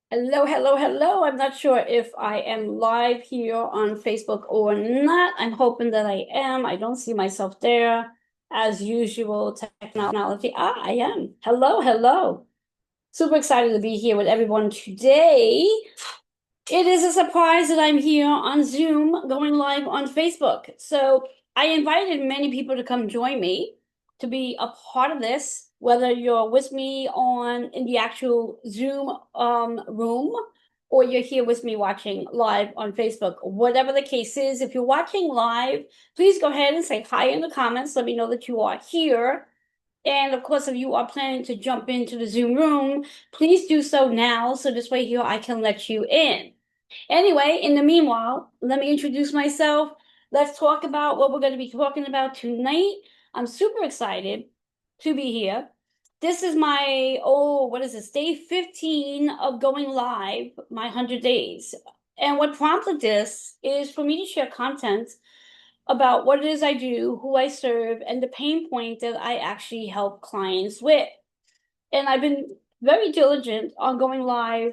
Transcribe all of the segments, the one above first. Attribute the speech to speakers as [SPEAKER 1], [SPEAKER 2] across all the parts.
[SPEAKER 1] Hello, hello, hello. I'm not sure if I am live here on Facebook or not. I'm hoping that I am. I don't see myself there. As usual, technology. I am. Hello, hello. Super excited to be here with everyone today. It is a surprise that I'm here on Zoom going live on Facebook. So I invited many people to come join me to be a part of this, whether you're with me on in the actual Zoom room or you're here with me watching live on Facebook. Whatever the case is, if you're watching live, please go ahead and say hi in the comments. Let me know that you are here. And of course, if you are planning to jump into the Zoom room, please do so now. So this way here I can let you in. Anyway, in the meanwhile, let me introduce myself. Let's talk about what we're going to be talking about tonight. I'm super excited to be here. This is my, what is this, day 15 of going live, my 100 days. And what prompted this is for me to share content about what it is I do, who I serve, and the pain point that I actually help clients with. And I've been very diligent on going live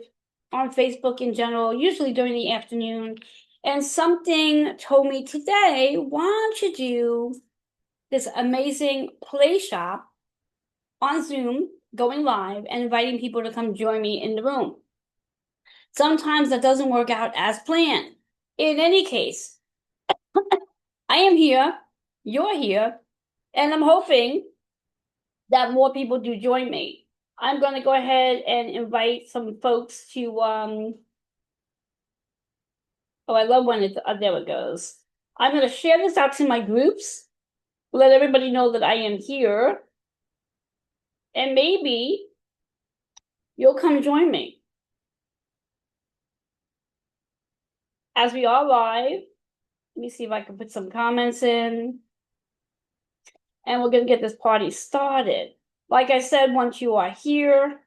[SPEAKER 1] on Facebook in general, usually during the afternoon. And something told me today, why don't you do this amazing play shop on Zoom, going live and inviting people to come join me in the room. Sometimes that doesn't work out as planned. In any case, I am here, you're here, and I'm hoping that more people do join me. I'm going to go ahead and invite some folks to, oh, I love when it's, there it goes. I'm going to share this out to my groups, let everybody know that I am here, and maybe you'll come join me. As we are live, let me see if I can put some comments in, and we're going to get this party started. Like I said, once you are here,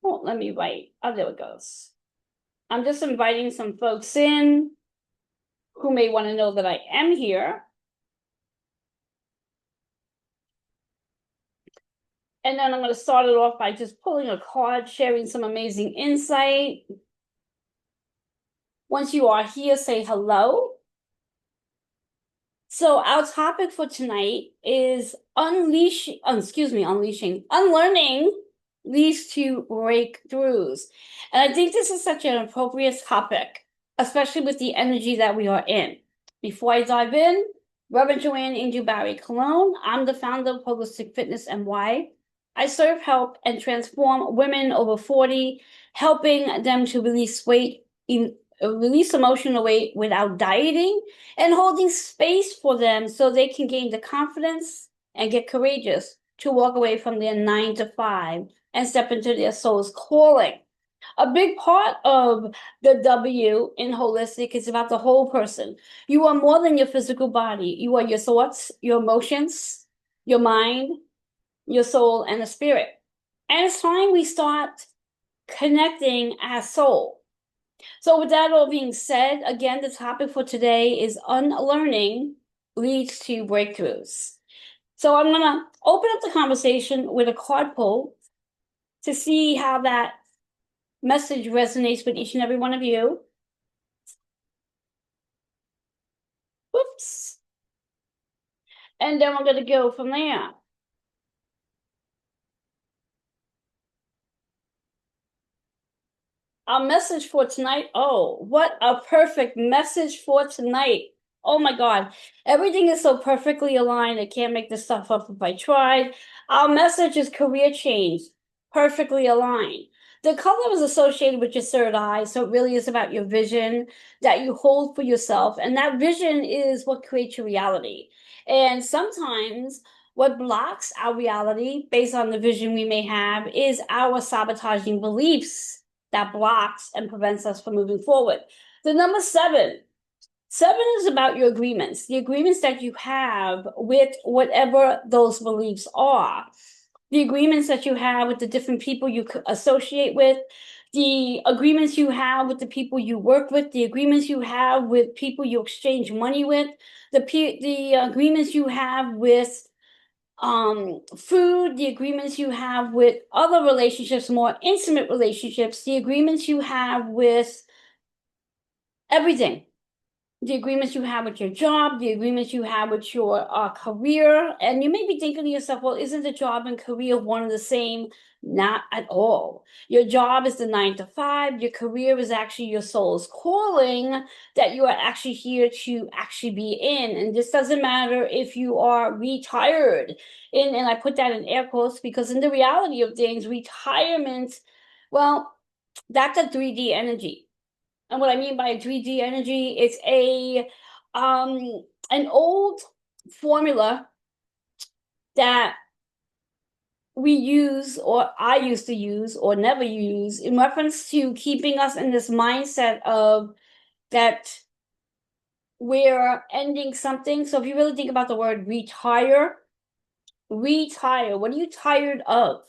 [SPEAKER 1] oh, let me write. Oh, there it goes. I'm just inviting some folks in who may want to know that I am here. And then I'm going to start it off by just pulling a card, sharing some amazing insight. Once you are here, say hello. So our topic for tonight is unleashing, unlearning leads to breakthroughs. And I think this is such an appropriate topic, especially with the energy that we are in. Before I dive in, Reverend Joanne Angel Barry Cologne, I'm the founder of Holistic Fitness NY. I serve, help, and transform women over 40, helping them to release weight, release emotional weight without dieting, and holding space for them so they can gain the confidence and get courageous to walk away from their 9 to 5 and step into their soul's calling. A big part of the W in holistic is about the whole person. You are more than your physical body. You are your thoughts, your emotions, your mind, your soul, and the spirit. And it's time we start connecting as soul. So with that all being said, again, the topic for today is unlearning leads to breakthroughs. So I'm going to open up the conversation with a card pull to see how that message resonates with each and every one of you. Whoops. And then we're going to go from there. Our message for tonight. Oh, what a perfect message for tonight. Oh my God. Everything is so perfectly aligned. I can't make this stuff up if I tried. Our message is career change, perfectly aligned. The color is associated with your third eye, so it really is about your vision that you hold for yourself. And that vision is what creates your reality. And sometimes what blocks our reality based on the vision we may have is our sabotaging beliefs that blocks and prevents us from moving forward. The number seven. Seven is about your agreements, the agreements that you have with whatever those beliefs are, the agreements that you have with the different people you associate with, the agreements you have with the people you work with, the agreements you have with people you exchange money with, the agreements you have with food, the agreements you have with other relationships, more intimate relationships, the agreements you have with everything, the agreements you have with your job, the agreements you have with your career. And you may be thinking to yourself, well, isn't the job and career one and the same? Not at all. Your job is the 9 to 5. Your career is actually your soul's calling that you are actually here to actually be in. And this doesn't matter if you are retired. And I put that in air quotes because in the reality of things, retirement, well, that's a 3D energy. And what I mean by a 3D energy, it's an old formula that we use, or I used to use, or never use, in reference to keeping us in this mindset of that we're ending something. So if you really think about the word retire, what are you tired of?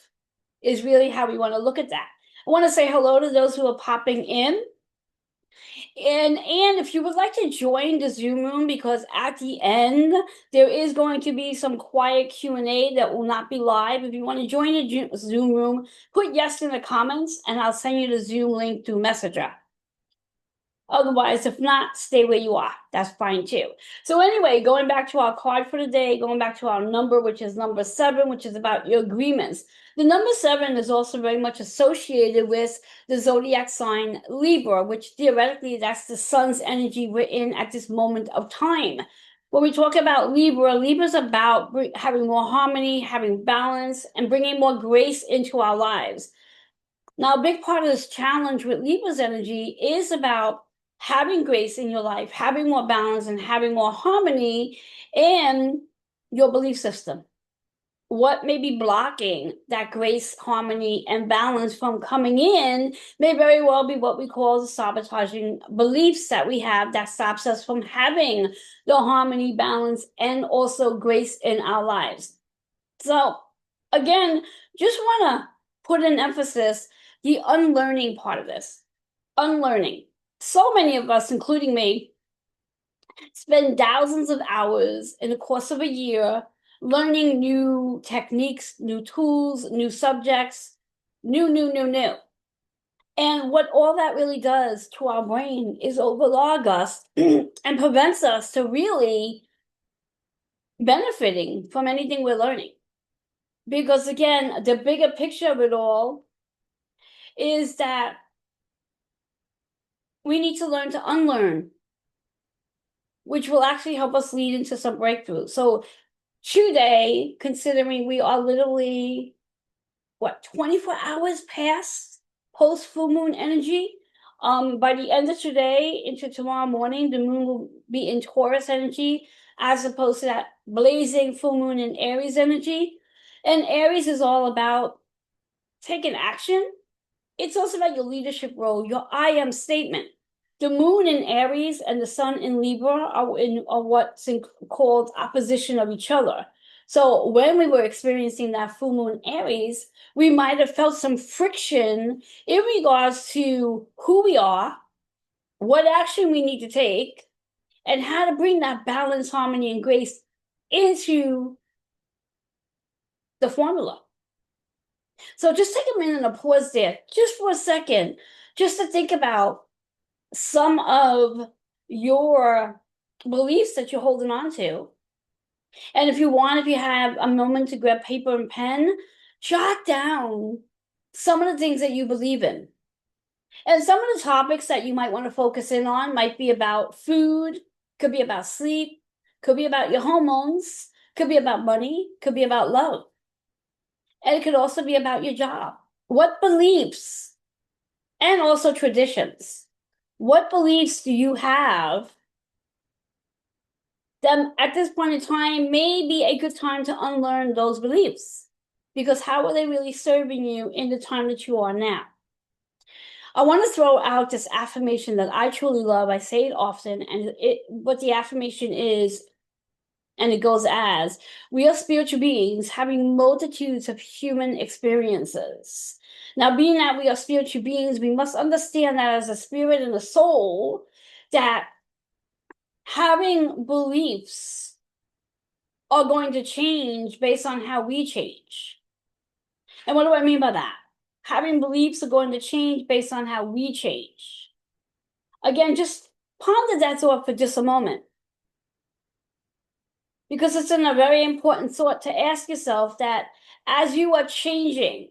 [SPEAKER 1] Is really how we want to look at that. I want to say hello to those who are popping in. And if you would like to join the Zoom room, because at the end there is going to be some quiet Q&A that will not be live. If you want to join the Zoom room, put yes in the comments and I'll send you the Zoom link through Messenger. Otherwise, if not, stay where you are. That's fine too. So anyway, going back to our card for today, going back to our number, which is number 7, which is about your agreements. The number 7 is also very much associated with the zodiac sign Libra, which theoretically that's the sun's energy we're in at this moment of time. When we talk about Libra, Libra's about having more harmony, having balance, and bringing more grace into our lives. Now, a big part of this challenge with Libra's energy is about having grace in your life, having more balance, and having more harmony in your belief system. What may be blocking that grace, harmony, and balance from coming in may very well be what we call the sabotaging beliefs that we have that stops us from having the harmony, balance, and also grace in our lives. So, again, just want to put an emphasis the unlearning part of this. Unlearning. So many of us, including me, spend thousands of hours in the course of a year learning new techniques, new tools, new subjects, new. And what all that really does to our brain is overlog us and prevents us to really benefiting from anything we're learning. Because again, the bigger picture of it all is that we need to learn to unlearn, which will actually help us lead into some breakthrough. So today, considering we are literally, 24 hours past post full moon energy, by the end of today into tomorrow morning, the moon will be in Taurus energy as opposed to that blazing full moon in Aries energy. And Aries is all about taking action. It's also about your leadership role, your I am statement. The moon in Aries and the sun in Libra are what's called opposition of each other. So when we were experiencing that full moon Aries, we might have felt some friction in regards to who we are, what action we need to take, and how to bring that balance, harmony, and grace into the formula. So just take a minute and pause there, just for a second, just to think about some of your beliefs that you're holding on to. And if you have a moment to grab paper and pen, jot down some of the things that you believe in. And some of the topics that you might want to focus in on might be about food, could be about sleep, could be about your hormones, could be about money, could be about love. And it could also be about your job. What beliefs and also traditions, what beliefs do you have that at this point in time may be a good time to unlearn those beliefs? Because how are they really serving you in the time that you are now? I want to throw out this affirmation that I truly love. I say it often, and what the affirmation is, and it goes as, we are spiritual beings having multitudes of human experiences. Now, being that we are spiritual beings, we must understand that as a spirit and a soul, that having beliefs are going to change based on how we change. And what do I mean by that? Having beliefs are going to change based on how we change. Again, just ponder that thought for just a moment. Because it's a very important thought to ask yourself that as you are changing,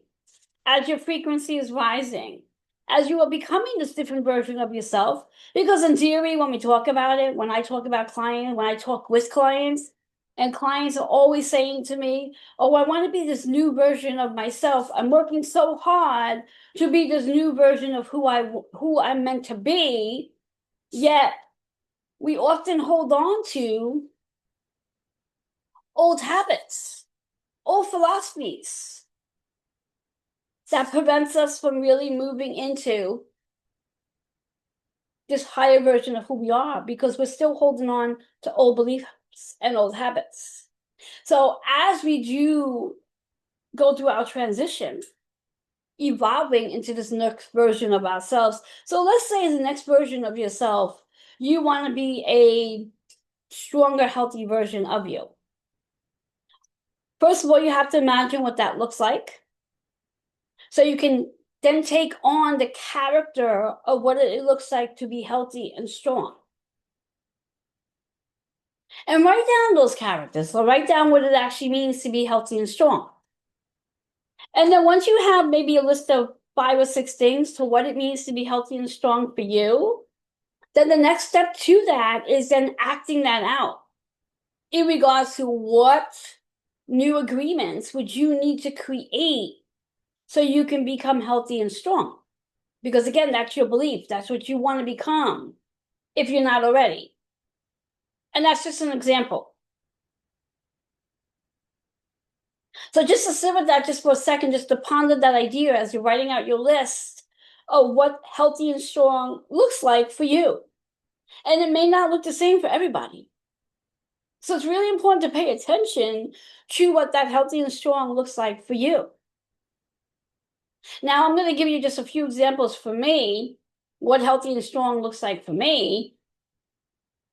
[SPEAKER 1] as your frequency is rising, as you are becoming this different version of yourself, because in theory, when we talk about it, when I talk about clients, when I talk with clients, and clients are always saying to me, oh, I want to be this new version of myself. I'm working so hard to be this new version of who I'm meant to be. Yet we often hold on to old habits, old philosophies that prevents us from really moving into this higher version of who we are because we're still holding on to old beliefs and old habits. So as we do go through our transition, evolving into this next version of ourselves. So let's say the next version of yourself, you want to be a stronger, healthy version of you. First of all, you have to imagine what that looks like. So you can then take on the character of what it looks like to be healthy and strong. And write down those characters. So write down what it actually means to be healthy and strong. And then once you have maybe a list of 5 or 6 things to what it means to be healthy and strong for you, then the next step to that is then acting that out in regards to what new agreements would you need to create so you can become healthy and strong. Because again, that's your belief. That's what you want to become if you're not already. And that's just an example. So just to sit with that just for a second, just to ponder that idea as you're writing out your list of what healthy and strong looks like for you. And it may not look the same for everybody. So it's really important to pay attention to what that healthy and strong looks like for you. Now, I'm going to give you just a few examples for me, what healthy and strong looks like for me.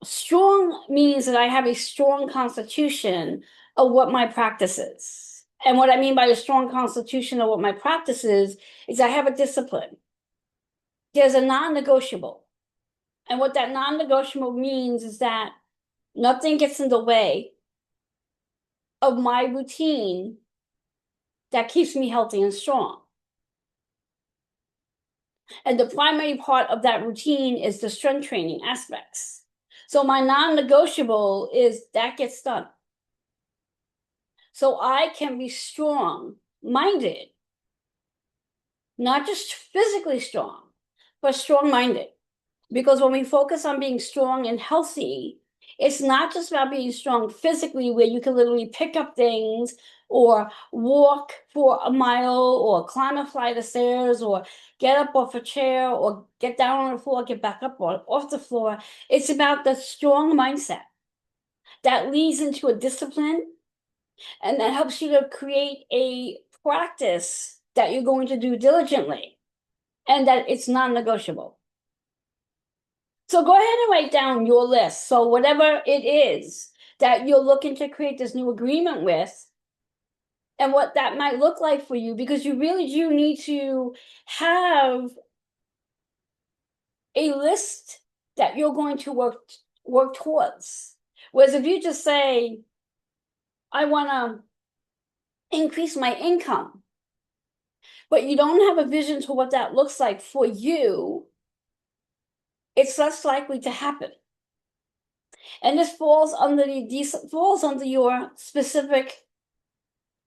[SPEAKER 1] Strong means that I have a strong constitution of what my practice is. And what I mean by a strong constitution of what my practice is I have a discipline. There's a non-negotiable. And what that non-negotiable means is that nothing gets in the way of my routine that keeps me healthy and strong. And the primary part of that routine is the strength training aspects. So my non-negotiable is that gets done. So I can be strong-minded, not just physically strong, but strong-minded. Because when we focus on being strong and healthy, it's not just about being strong physically, where you can literally pick up things or walk for a mile or climb a flight of stairs or get up off a chair or get down on the floor, get back up or off the floor. It's about the strong mindset that leads into a discipline and that helps you to create a practice that you're going to do diligently and that it's non-negotiable. So go ahead and write down your list. So whatever it is that you're looking to create this new agreement with and what that might look like for you, because you really do need to have a list that you're going to work towards. Whereas if you just say, I want to increase my income, but you don't have a vision to what that looks like for you, it's less likely to happen. And this falls under your specific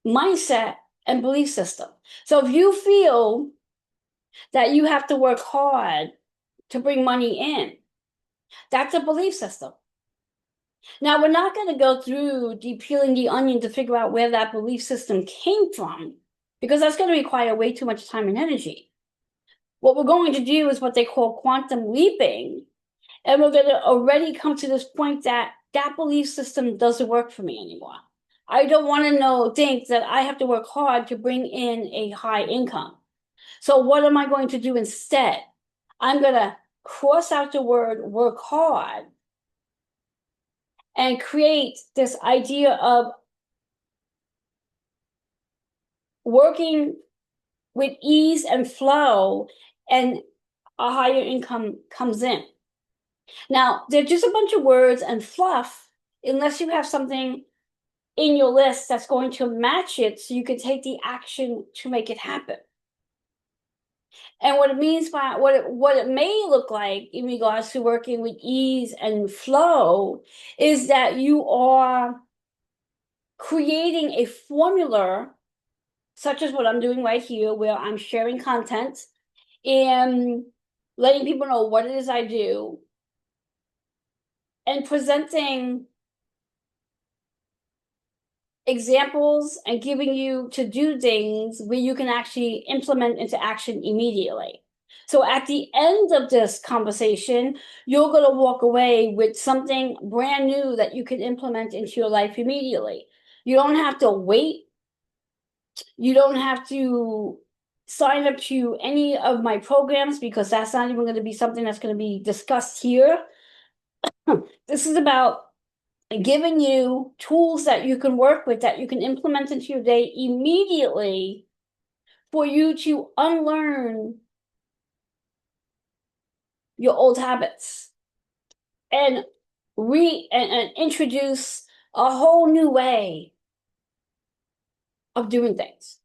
[SPEAKER 1] mindset and belief system. So if you feel that you have to work hard to bring money in, that's a belief system. Now, we're not going to go through peeling the onion to figure out where that belief system came from, because that's going to require way too much time and energy. What we're going to do is what they call quantum leaping. And we're going to already come to this point that that belief system doesn't work for me anymore. I don't want to think that I have to work hard to bring in a high income. So what am I going to do instead? I'm going to cross out the word work hard and create this idea of working with ease and flow, and a higher income comes in. Now, they're just a bunch of words and fluff, unless you have something in your list that's going to match it so you can take the action to make it happen. And what it means by what it may look like in regards to working with ease and flow is that you are creating a formula, such as what I'm doing right here, where I'm sharing content and letting people know what it is I do and presenting examples and giving you to do things where you can actually implement into action immediately. So at the end of this conversation, you're going to walk away with something brand new that you can implement into your life immediately. You don't have to wait. You don't have to sign up to any of my programs because that's not even going to be something that's going to be discussed here. This is about giving you tools that you can work with, that you can implement into your day immediately for you to unlearn your old habits and and introduce a whole new way of doing things.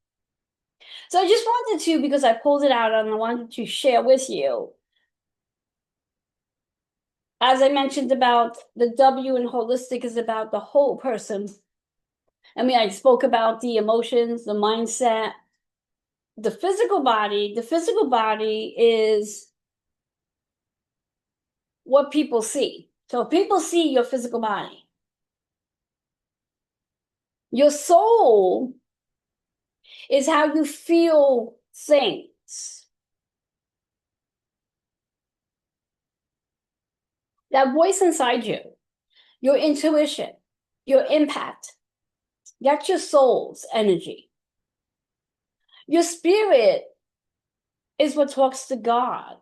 [SPEAKER 1] So I just wanted to, because I pulled it out and I wanted to share with you. As I mentioned about the W in holistic is about the whole person. I mean, I spoke about the emotions, the mindset, the physical body. The physical body is what people see. So if people see your physical body, your soul is how you feel things. That voice inside you, your intuition, your impact, that's your soul's energy. Your spirit is what talks to God.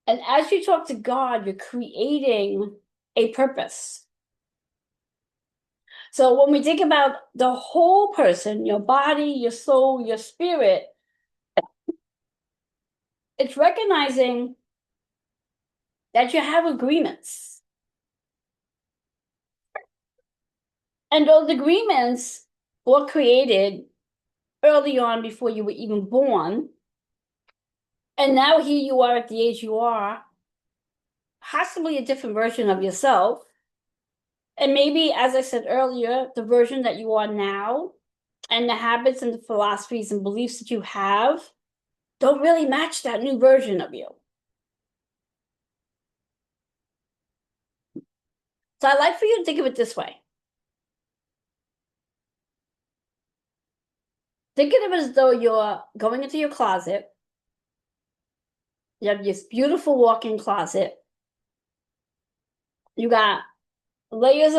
[SPEAKER 1] And as you talk to God, you're creating a purpose. So when we think about the whole person, your body, your soul, your spirit, it's recognizing that you have agreements. And those agreements were created early on before you were even born. And now here you are at the age you are, possibly a different version of yourself. And maybe, as I said earlier, the version that you are now and the habits and the philosophies and beliefs that you have don't really match that new version of you. So I like for you to think of it this way. Think of it as though you're going into your closet. You have this beautiful walk-in closet. You got layers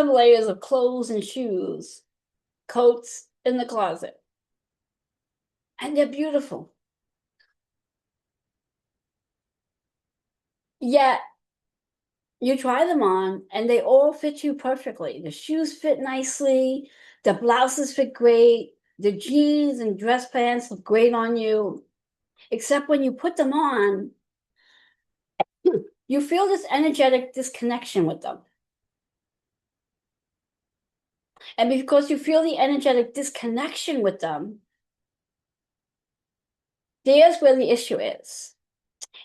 [SPEAKER 1] of clothes and shoes, coats in the closet. And they're beautiful. Yet you try them on and they all fit you perfectly. The shoes fit nicely, the blouses fit great, the jeans and dress pants look great on you. Except when you put them on, you feel this energetic disconnection with them. And because you feel the energetic disconnection with them, there's where the issue is.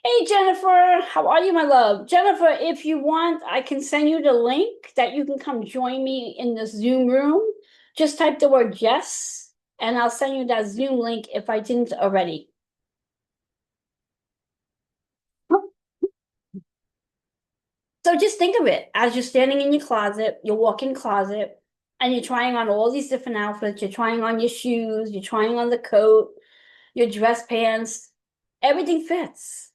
[SPEAKER 1] Hey, Jennifer, how are you, my love? Jennifer, if you want, I can send you the link that you can come join me in the Zoom room. Just type the word yes, and I'll send you that Zoom link if I didn't already. So just think of it as you're standing in your closet, your walk-in closet. and you're trying on all these different outfits, you're trying on your shoes, you're trying on the coat, your dress pants, everything fits.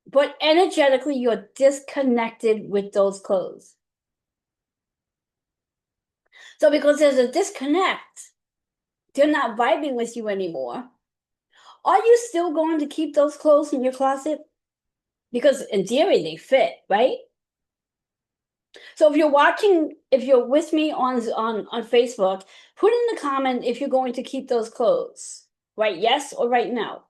[SPEAKER 1] But energetically, you're disconnected with those clothes. So because there's a disconnect, they're not vibing with you anymore. Are you still going to keep those clothes in your closet? Because in theory, they fit, right? So if you're with me on Facebook, put in the comment if you're going to keep those clothes. Right, yes or right no.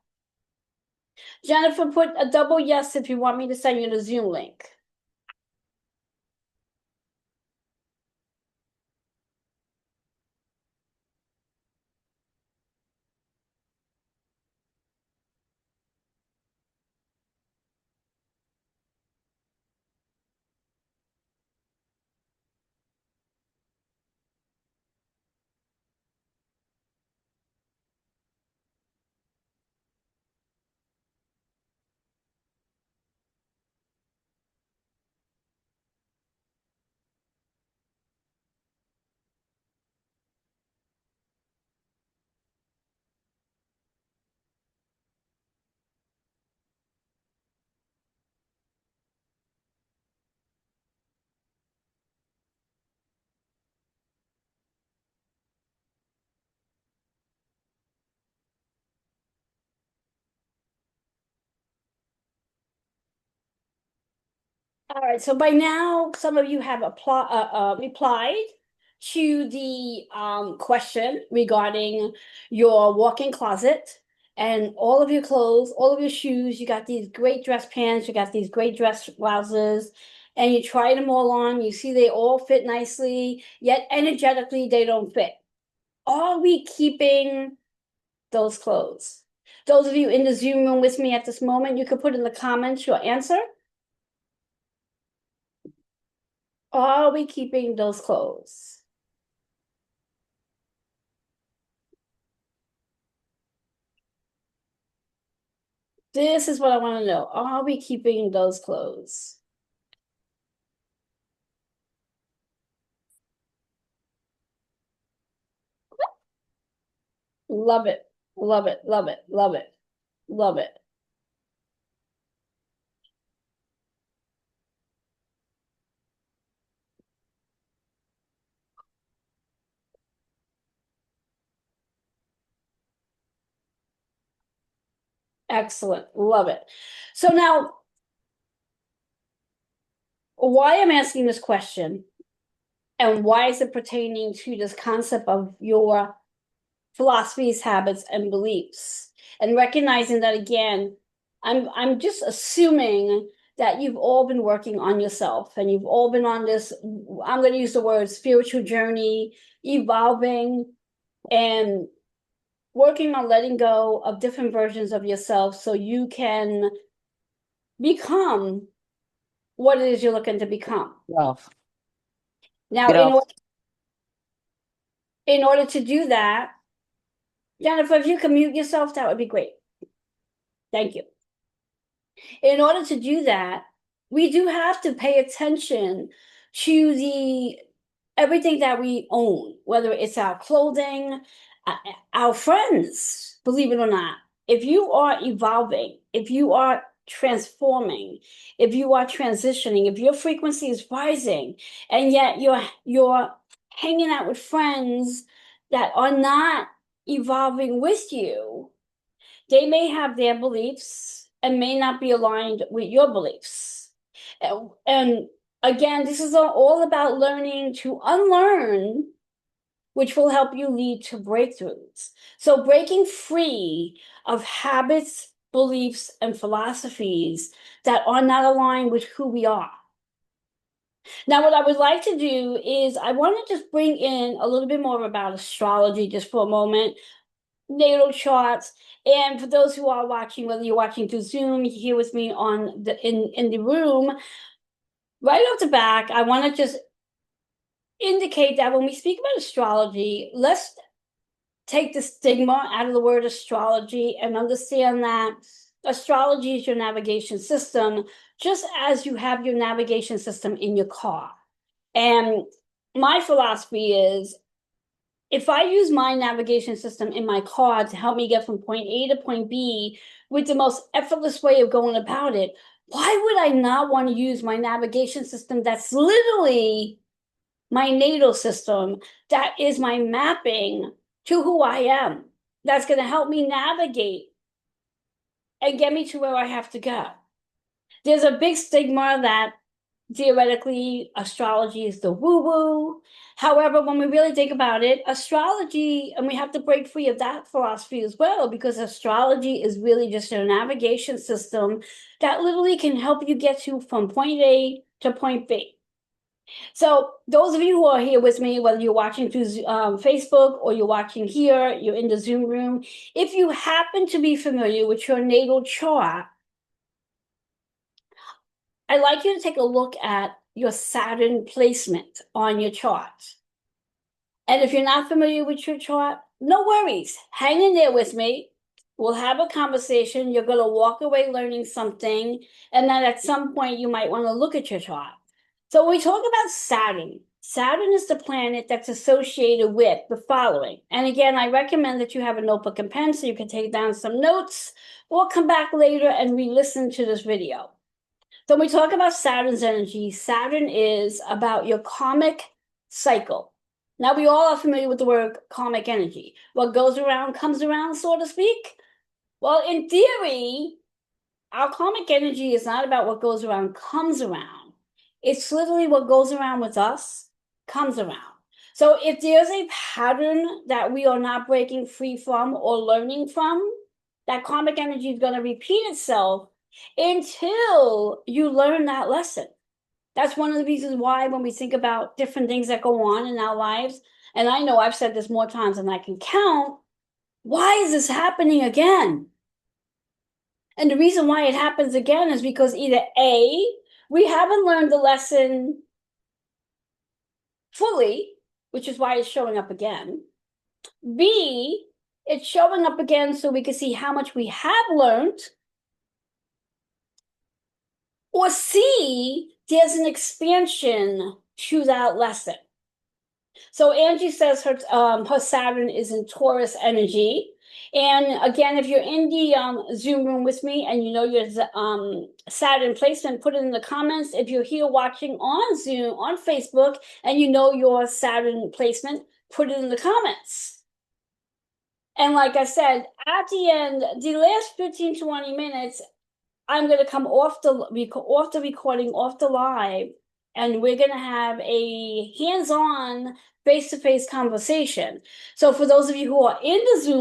[SPEAKER 1] Jennifer, put a double yes if you want me to send you the Zoom link. All right, so by now, some of you have replied to the question regarding your walk-in closet and all of your clothes, all of your shoes. You got these great dress pants, you got these great dress blouses, and you try them all on. You see they all fit nicely, yet energetically they don't fit. Are we keeping those clothes? Those of you in the Zoom room with me at this moment, you can put in the comments your answer. Are we keeping those clothes? This is what I want to know. Are we keeping those clothes? Love it. Love it. Love it. Love it. Love it. Excellent. Love it. So now, why I'm asking this question and why is it pertaining to this concept of your philosophies, habits, and beliefs? And recognizing that again, I'm just assuming that you've all been working on yourself and you've all been on this, I'm going to use the word spiritual journey, evolving and working on letting go of different versions of yourself so you can become what it is you're looking to become.
[SPEAKER 2] Off.
[SPEAKER 1] Now,
[SPEAKER 2] Get off.
[SPEAKER 1] in order to do that, Jennifer, if you can mute yourself, that would be great. Thank you. In order to do that, we do have to pay attention to the everything that we own, whether it's our clothing, our friends, believe it or not. If you are evolving, if you are transforming, if you are transitioning, if your frequency is rising, and yet you're hanging out with friends that are not evolving with you, they may have their beliefs and may not be aligned with your beliefs. And again, this is all about learning to unlearn, which will help you lead to breakthroughs. So, breaking free of habits, beliefs, and philosophies that are not aligned with who we are. Now, what I would like to do is I want to just bring in a little bit more about astrology just for a moment, natal charts. And for those who are watching, whether you're watching through Zoom, you're here with me on in the room, right off the back, I want to just indicate that when we speak about astrology, let's take the stigma out of the word astrology and understand that astrology is your navigation system, just as you have your navigation system in your car. And my philosophy is if I use my navigation system in my car to help me get from point A to point B with the most effortless way of going about it, why would I not want to use my navigation system that's literally my natal system, that is my mapping to who I am, that's going to help me navigate and get me to where I have to go? There's a big stigma that theoretically astrology is the woo woo. However, when we really think about it, astrology, and we have to break free of that philosophy as well, because astrology is really just a navigation system that literally can help you get to from point A to point B. So those of you who are here with me, whether you're watching through Facebook or you're watching here, you're in the Zoom room, if you happen to be familiar with your natal chart, I'd like you to take a look at your Saturn placement on your chart. And if you're not familiar with your chart, no worries. Hang in there with me. We'll have a conversation. You're going to walk away learning something. And then at some point, you might want to look at your chart. So when we talk about Saturn, Saturn is the planet that's associated with the following. And again, I recommend that you have a notebook and pen so you can take down some notes or come back later and re-listen to this video. So when we talk about Saturn's energy, Saturn is about your karmic cycle. Now, we all are familiar with the word karmic energy. What goes around comes around, so to speak. Well, in theory, our karmic energy is not about what goes around comes around. It's literally what goes around with us comes around. So if there's a pattern that we are not breaking free from or learning from, that karmic energy is going to repeat itself until you learn that lesson. That's one of the reasons why when we think about different things that go on in our lives, and I know I've said this more times than I can count, why is this happening again? And the reason why it happens again is because either A, we haven't learned the lesson fully, which is why it's showing up again. B, it's showing up again so we can see how much we have learned. Or C, there's an expansion to that lesson. So Angie says her Saturn is in Taurus energy. And again, if you're in the Zoom room with me and you know your Saturn placement, put it in the comments. If you're here watching on Zoom, on Facebook, and you know your Saturn placement, put it in the comments. And like I said, at the end, the last 15, 20 minutes, I'm going to come off the recording, off the live, and we're going to have a hands-on, face-to-face conversation. So for those of you who are in the Zoom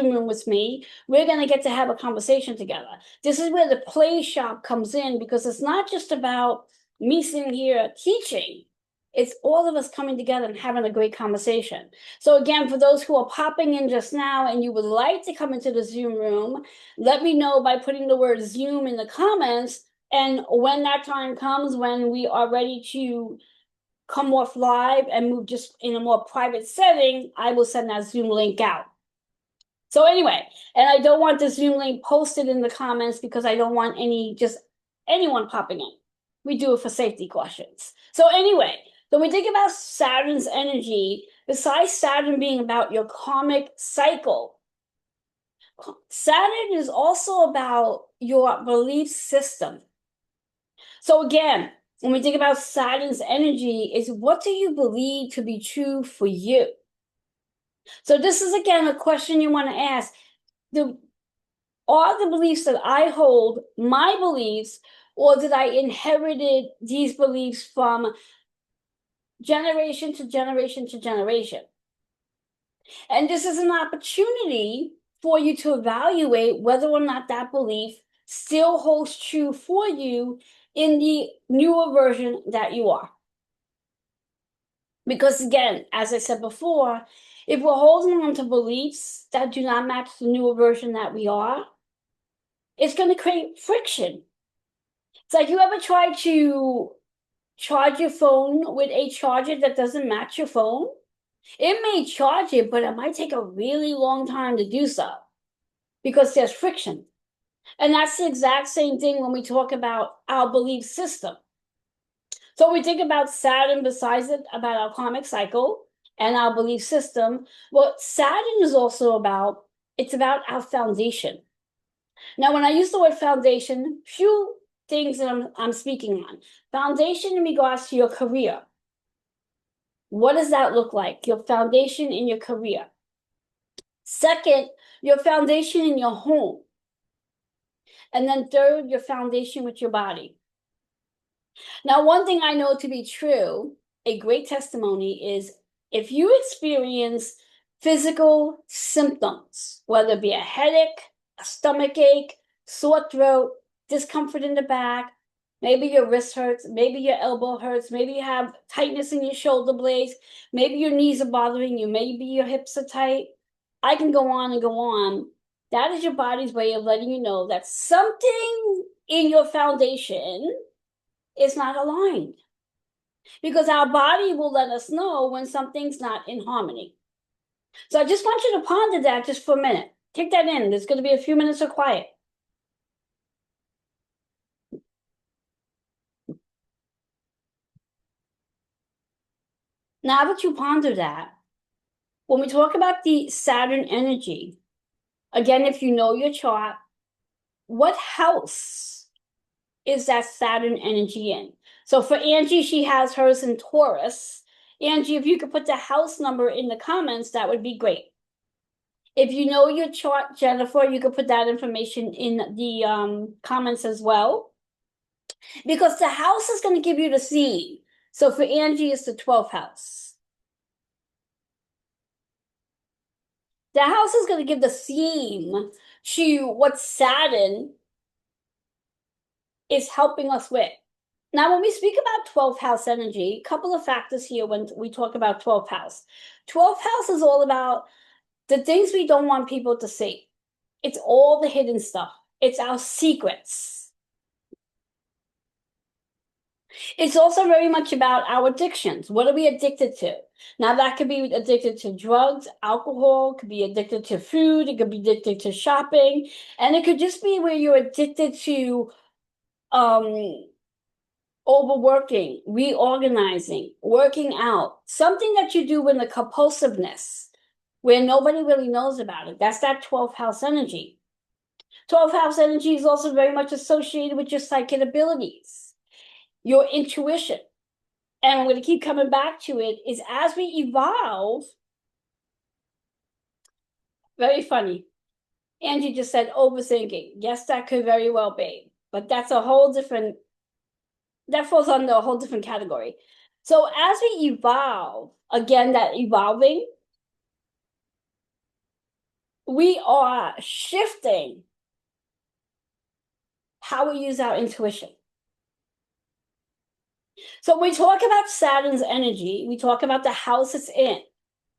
[SPEAKER 1] room with me, we're going to get to have a conversation together. This is where the play shop comes in, because it's not just about me sitting here teaching. It's all of us coming together and having a great conversation. So again, for those who are popping in just now and you would like to come into the Zoom room, let me know by putting the word Zoom in the comments. And when that time comes, when we are ready to come off live and move just in a more private setting, I will send that Zoom link out. So anyway, and I don't want the Zoom link posted in the comments because I don't want anyone popping in. We do it for safety questions. So anyway, so when we think about Saturn's energy, besides Saturn being about your karmic cycle, Saturn is also about your belief system. So again, when we think about Saturn's energy, is what do you believe to be true for you? So this is again a question you want to ask. Are the beliefs that I hold my beliefs, or did I inherited these beliefs from generation to generation to generation? And this is an opportunity for you to evaluate whether or not that belief still holds true for you in the newer version that you are. Because again, as I said before, if we're holding on to beliefs that do not match the newer version that we are, it's going to create friction. It's like, you ever try to charge your phone with a charger that doesn't match your phone? It may charge it, but it might take a really long time to do so because there's friction. And that's the exact same thing when we talk about our belief system. So we think about Saturn, besides it, about our karmic cycle, and our belief system. What Saturn is also about, it's about our foundation. Now, when I use the word foundation, few things that I'm speaking on. Foundation in regards to your career. What does that look like? Your foundation in your career. Second, your foundation in your home. And then third, your foundation with your body. Now, one thing I know to be true, a great testimony is if you experience physical symptoms, whether it be a headache, a stomach ache, sore throat, discomfort in the back, maybe your wrist hurts, maybe your elbow hurts, maybe you have tightness in your shoulder blades, maybe your knees are bothering you, maybe your hips are tight. I can go on and go on. That is your body's way of letting you know that something in your foundation is not aligned. Because our body will let us know when something's not in harmony. So I just want you to ponder that just for a minute. Take that in. There's going to be a few minutes of quiet. Now that you ponder that, when we talk about the Saturn energy, again, if you know your chart, what house is that Saturn energy in? So for Angie, she has hers in Taurus. Angie, if you could put the house number in the comments, that would be great. If you know your chart, Jennifer, you could put that information in the comments as well. Because the house is going to give you the scene. So for Angie, it's the 12th house. The house is going to give the theme to what Saturn is helping us with. Now, when we speak about 12th house energy, a couple of factors here when we talk about 12th house. 12th house is all about the things we don't want people to see. It's all the hidden stuff. It's our secrets. It's also very much about our addictions. What are we addicted to? Now, that could be addicted to drugs, alcohol, could be addicted to food, it could be addicted to shopping, and it could just be where you're addicted to overworking, reorganizing, working out, something that you do in the compulsiveness where nobody really knows about it. That's that 12th house energy. 12th house energy is also very much associated with your psychic abilities, your intuition. And I'm going to keep coming back to it, is as we evolve, very funny. Angie just said overthinking. Yes, that could very well be, but that's a whole different, that falls under a whole different category. So as we evolve, again, that evolving, we are shifting how we use our intuition. So we talk about Saturn's energy, we talk about the house it's in.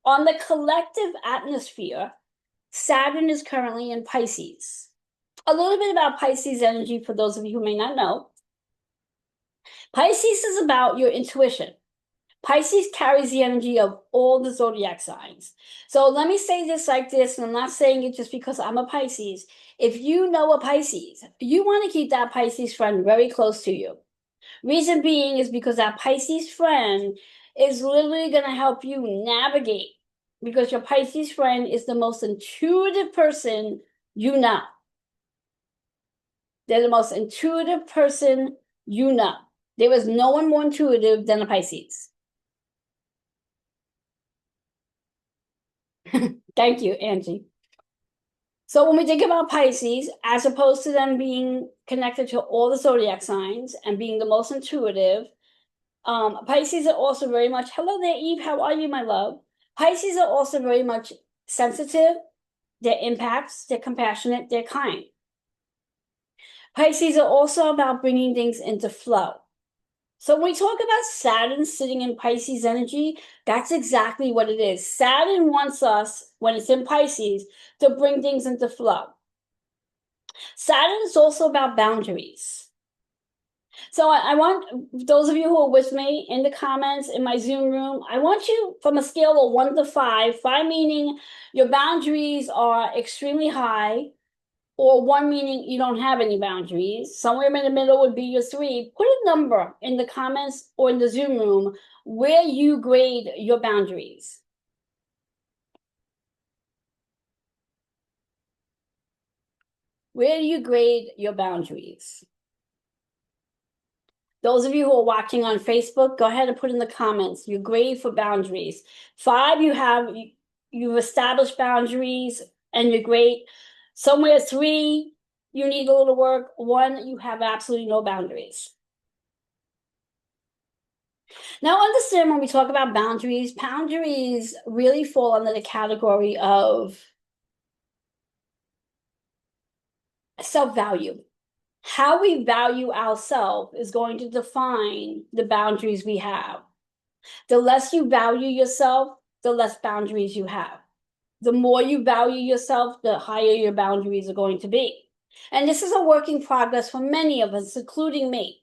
[SPEAKER 1] On the collective atmosphere, Saturn is currently in Pisces. A little bit about Pisces energy for those of you who may not know. Pisces is about your intuition. Pisces carries the energy of all the zodiac signs. So let me say this like this, and I'm not saying it just because I'm a Pisces. If you know a Pisces, you want to keep that Pisces friend very close to you. Reason being is because that Pisces friend is literally going to help you navigate, because your Pisces friend is the most intuitive person you know. They're the most intuitive person you know. There is no one more intuitive than a Pisces. Thank you, Angie. So when we think about Pisces, as opposed to them being connected to all the zodiac signs and being the most intuitive, Pisces are also very much, hello there, Eve, how are you, my love? Pisces are also very much sensitive, they're impacts, they're compassionate, they're kind. Pisces are also about bringing things into flow. So when we talk about Saturn sitting in Pisces energy, that's exactly what it is. Saturn wants us, when it's in Pisces, to bring things into flow. Saturn is also about boundaries. So I want those of you who are with me in the comments in my Zoom room, I want you from a scale of 1 to 5, 5 meaning your boundaries are extremely high, or 1 meaning you don't have any boundaries. Somewhere in the middle would be your 3. Put a number in the comments or in the Zoom room where you grade your boundaries. Where do you grade your boundaries? Those of you who are watching on Facebook, go ahead and put in the comments your grade for boundaries. 5, you've established boundaries and you're great. Somewhere 3, you need a little work. 1, you have absolutely no boundaries. Now, understand when we talk about boundaries really fall under the category of self-value. How we value ourselves is going to define the boundaries we have. The less you value yourself, the less boundaries you have. The more you value yourself, the higher your boundaries are going to be. And this is a work in progress for many of us, including me.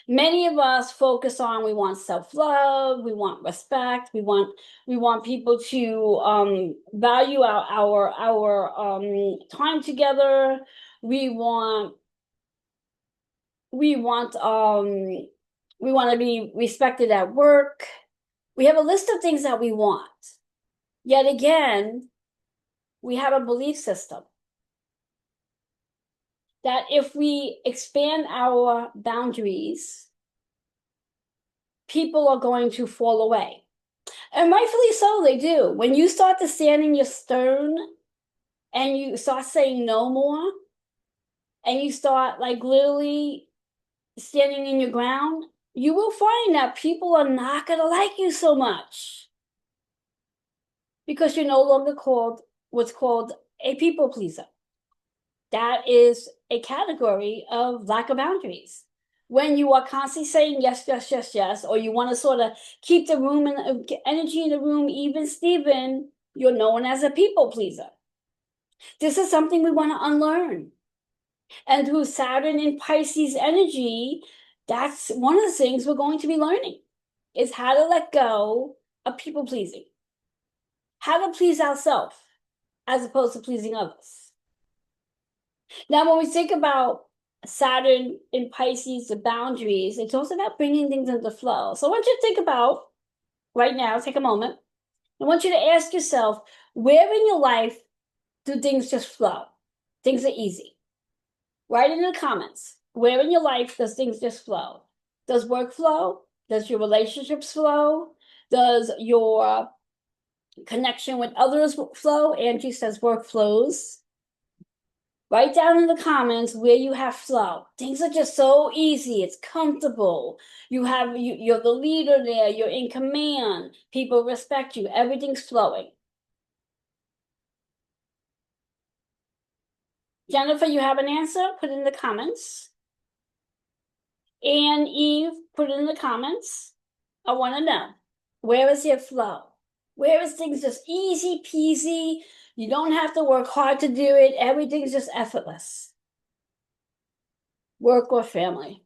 [SPEAKER 1] Many of us focus on, we want self-love, we want respect, we want people to value our time together. We want to be respected at work. We have a list of things that we want. Yet again, we have a belief system that if we expand our boundaries, people are going to fall away. And rightfully so, they do. When you start to stand in your stern and you start saying no more, and you start like literally standing in your ground, you will find that people are not going to like you so much because you're no longer what's called a people pleaser. That is a category of lack of boundaries. When you are constantly saying yes, yes, yes, yes, or you want to sort of keep the room and energy in the room even Steven, you're known as a people pleaser. This is something we want to unlearn. And through Saturn and Pisces energy, that's one of the things we're going to be learning is how to let go of people pleasing, how to please ourselves as opposed to pleasing others. Now, when we think about Saturn in Pisces, the boundaries, it's also about bringing things into flow. So I want you to think about right now, take a moment. I want you to ask yourself, where in your life do things just flow? Things are easy. Write in the comments, where in your life does things just flow? Does work flow? Does your relationships flow? Does your connection with others flow? Angie says work flows. Write down in the comments where you have flow. Things are just so easy. It's comfortable. You're the leader there. You're in command. People respect you. Everything's flowing. Jennifer, you have an answer? Put it in the comments. And Eve, put it in the comments. I want to know, where is your flow? Where is things just easy peasy? You don't have to work hard to do it. Everything's just effortless. Work or family?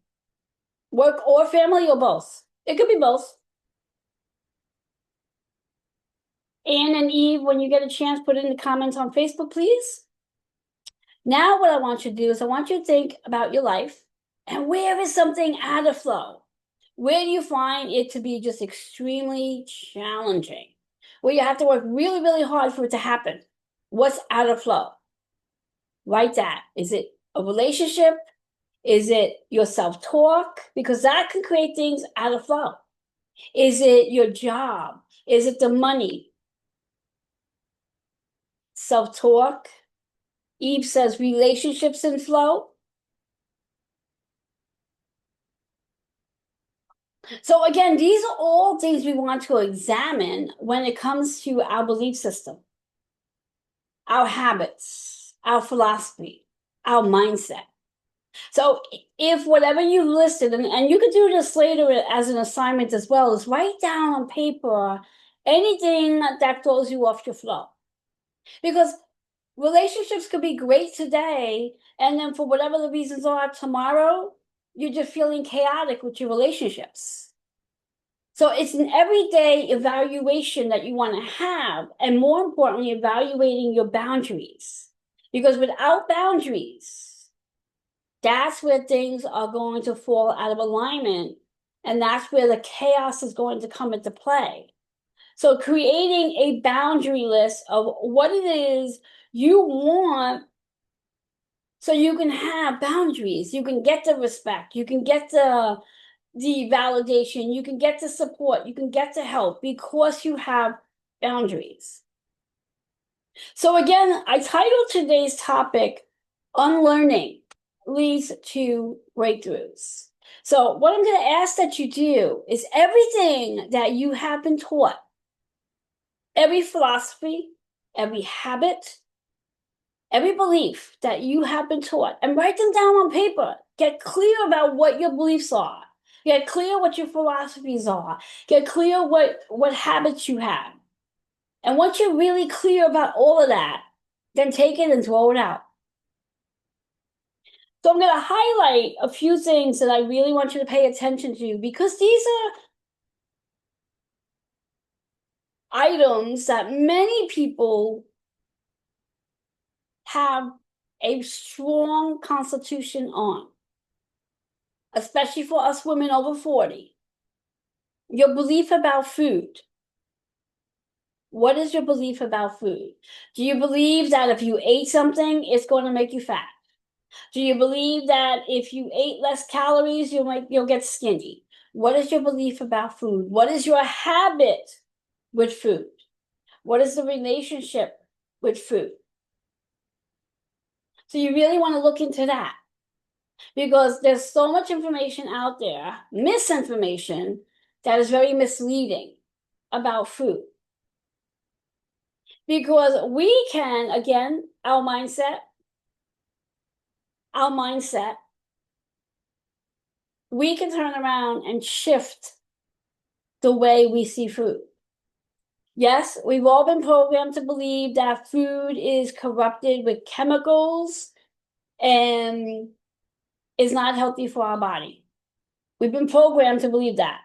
[SPEAKER 1] Work or family or both? It could be both. Anne and Eve, when you get a chance, put it in the comments on Facebook, please. Now what I want you to do is I want you to think about your life and where is something out of flow? Where do you find it to be just extremely challenging? Where you have to work really, really hard for it to happen? What's out of flow? Write that. Is it a relationship? Is it your self-talk? Because that can create things out of flow. Is it your job? Is it the money? Self-talk. Eve says relationships in flow. So again, these are all things we want to examine when it comes to our belief system, our habits, our philosophy, our mindset. So if whatever you listed, and you could do this later as an assignment as well, is write down on paper anything that throws you off your flow. Because relationships could be great today, and then for whatever the reasons are tomorrow, you're just feeling chaotic with your relationships. So it's an everyday evaluation that you want to have, and more importantly, evaluating your boundaries. Because without boundaries, that's where things are going to fall out of alignment, and that's where the chaos is going to come into play. So creating a boundary list of what it is you want So you can have boundaries, you can get the respect, you can get the validation, you can get the support, you can get the help because you have boundaries. So again, I titled today's topic, Unlearning Leads to Breakthroughs. So what I'm going to ask that you do is everything that you have been taught, every philosophy, every habit, every belief that you have been taught, and write them down on paper. Get clear about what your beliefs are. Get clear what your philosophies are. Get clear what habits you have. And once you're really clear about all of that, then take it and throw it out. So I'm going to highlight a few things that I really want you to pay attention to because these are items that many people have a strong constitution on, especially for us women over 40. Your belief about food. What is your belief about food? Do you believe that if you ate something, it's going to make you fat? Do you believe that if you ate less calories, you'll get skinny? What is your belief about food? What is your habit with food? What is the relationship with food? So you really want to look into that because there's so much information out there, misinformation, that is very misleading about food. Because we can, again, our mindset, we can turn around and shift the way we see food. Yes, we've all been programmed to believe that food is corrupted with chemicals and is not healthy for our body. We've been programmed to believe that.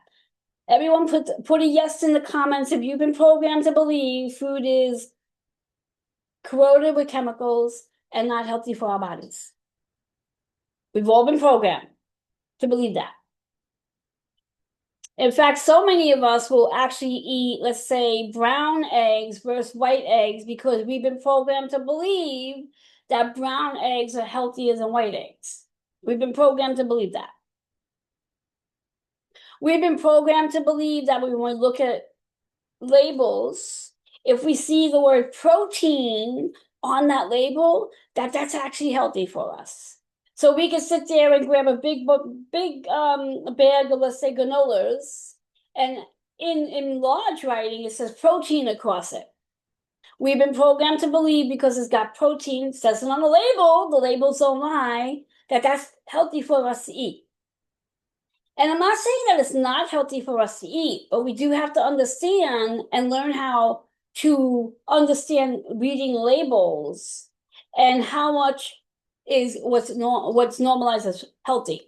[SPEAKER 1] Everyone put a yes in the comments if you've been programmed to believe food is corroded with chemicals and not healthy for our bodies. We've all been programmed to believe that. In fact, so many of us will actually eat, let's say, brown eggs versus white eggs because we've been programmed to believe that brown eggs are healthier than white eggs. We've been programmed to believe that. We've been programmed to believe that when we look at labels, if we see the word protein on that label, that's actually healthy for us. So we can sit there and grab a big bag of, let's say, granolas, and in large writing it says protein across it. We've been programmed to believe because it's got protein, it says it on the labels don't lie, that's healthy for us to eat. And I'm not saying that it's not healthy for us to eat, but we do have to understand and learn how to understand reading labels and how much is what's normalized as healthy.